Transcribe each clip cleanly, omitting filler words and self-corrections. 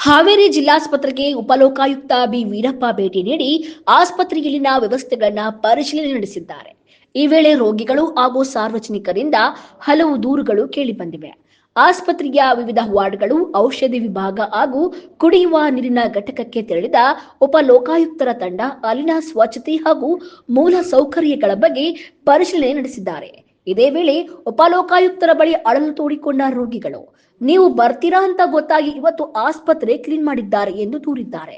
ಹಾವೇರಿ ಜಿಲ್ಲಾಸ್ಪತ್ರೆಗೆ ಉಪಲೋಕಾಯುಕ್ತ ಬಿ ವೀರಪ್ಪ ಭೇಟಿ ನೀಡಿ ಆಸ್ಪತ್ರೆಯಲ್ಲಿನ ವ್ಯವಸ್ಥೆಗಳನ್ನು ಪರಿಶೀಲನೆ ನಡೆಸಿದ್ದಾರೆ. ಈ ವೇಳೆ ರೋಗಿಗಳು ಹಾಗೂ ಸಾರ್ವಜನಿಕರಿಂದ ಹಲವು ದೂರುಗಳು ಕೇಳಿಬಂದಿವೆ. ಆಸ್ಪತ್ರೆಯ ವಿವಿಧ ವಾರ್ಡ್ಗಳು, ಔಷಧಿ ವಿಭಾಗ ಹಾಗೂ ಕುಡಿಯುವ ನೀರಿನ ಘಟಕಕ್ಕೆ ತೆರಳಿದ ಉಪಲೋಕಾಯುಕ್ತರ ತಂಡ ಅಲ್ಲಿನ ಸ್ವಚ್ಛತೆ ಹಾಗೂ ಮೂಲ ಸೌಕರ್ಯಗಳ ಬಗ್ಗೆ ಪರಿಶೀಲನೆ ನಡೆಸಿದ್ದಾರೆ. ಇದೇ ವೇಳೆ ಉಪಲೋಕಾಯುಕ್ತರ ಬಳಿ ಅಳಲು ತೋಡಿಕೊಂಡ ರೋಗಿಗಳು, ನೀವು ಬರ್ತೀರಾ ಅಂತ ಗೊತ್ತಾಗಿ ಇವತ್ತು ಆಸ್ಪತ್ರೆ ಕ್ಲೀನ್ ಮಾಡಿದ್ದಾರೆ ಎಂದು ದೂರಿದ್ದಾರೆ.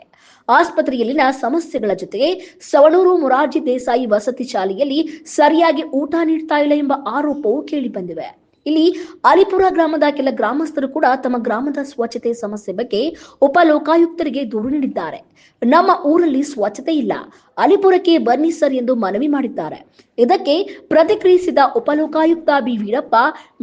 ಆಸ್ಪತ್ರೆಯಲ್ಲಿನ ಸಮಸ್ಯೆಗಳ ಜೊತೆಗೆ ಸವಣೂರು ಮೊರಾರ್ಜಿ ದೇಸಾಯಿ ವಸತಿ ಶಾಲೆಯಲ್ಲಿ ಸರಿಯಾಗಿ ಊಟ ನೀಡ್ತಾ ಇಲ್ಲ ಎಂಬ ಆರೋಪವು ಕೇಳಿಬಂದಿವೆ. ಇಲ್ಲಿ ಅಲಿಪುರ ಗ್ರಾಮದ ಕೆಲ ಗ್ರಾಮಸ್ಥರು ಕೂಡ ತಮ್ಮ ಗ್ರಾಮದ ಸ್ವಚ್ಛತೆ ಸಮಸ್ಯೆ ಬಗ್ಗೆ ಉಪಲೋಕಾಯುಕ್ತರಿಗೆ ದೂರು ನೀಡಿದ್ದಾರೆ. ನಮ್ಮ ಊರಲ್ಲಿ ಸ್ವಚ್ಛತೆ ಇಲ್ಲ, ಅಲಿಪುರಕ್ಕೆ ಬನ್ನಿ ಸರ್ ಎಂದು ಮನವಿ ಮಾಡಿದ್ದಾರೆ. ಇದಕ್ಕೆ ಪ್ರತಿಕ್ರಿಯಿಸಿದ ಉಪಲೋಕಾಯುಕ್ತ ಬಿ ವೀರಪ್ಪ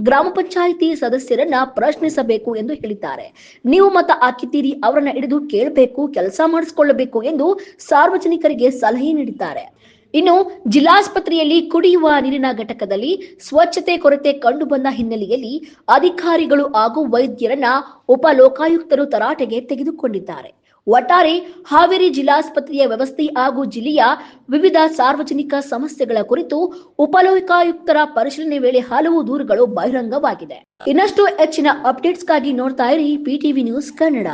ಗ್ರಾಮ ಪಂಚಾಯಿತಿ ಸದಸ್ಯರನ್ನ ಪ್ರಶ್ನಿಸಬೇಕು ಎಂದು ಹೇಳಿದ್ದಾರೆ. ನೀವು ಮತ ಹಾಕಿದ್ದೀರಿ, ಅವರನ್ನ ಹಿಡಿದು ಕೇಳಬೇಕು, ಕೆಲಸ ಮಾಡಿಸಿಕೊಳ್ಳಬೇಕು ಎಂದು ಸಾರ್ವಜನಿಕರಿಗೆ ಸಲಹೆ ನೀಡಿದ್ದಾರೆ. ಇನ್ನು ಜಿಲ್ಲಾಸ್ಪತ್ರೆಯಲ್ಲಿ ಕುಡಿಯುವ ನೀರಿನ ಘಟಕದಲ್ಲಿ ಸ್ವಚ್ಛತೆ ಕೊರತೆ ಕಂಡುಬಂದ ಹಿನ್ನೆಲೆಯಲ್ಲಿ ಅಧಿಕಾರಿಗಳು ಹಾಗೂ ವೈದ್ಯರನ್ನ ಉಪಲೋಕಾಯುಕ್ತರು ತರಾಟೆಗೆ ತೆಗೆದುಕೊಂಡಿದ್ದಾರೆ. ಒಟ್ಟಾರೆ ಹಾವೇರಿ ಜಿಲ್ಲಾಸ್ಪತ್ರೆಯ ವ್ಯವಸ್ಥೆ ಹಾಗೂ ಜಿಲ್ಲೆಯ ವಿವಿಧ ಸಾರ್ವಜನಿಕ ಸಮಸ್ಯೆಗಳ ಕುರಿತು ಉಪಲೋಕಾಯುಕ್ತರ ಪರಿಶೀಲನೆ ವೇಳೆ ಹಲವು ದೂರುಗಳು ಬಹಿರಂಗವಾಗಿದೆ. ಇನ್ನಷ್ಟು ಹೆಚ್ಚಿನ ಅಪ್ಡೇಟ್ಸ್ಗಾಗಿ ನೋಡ್ತಾ ಇರಿ PTV ನ್ಯೂಸ್ ಕನ್ನಡ.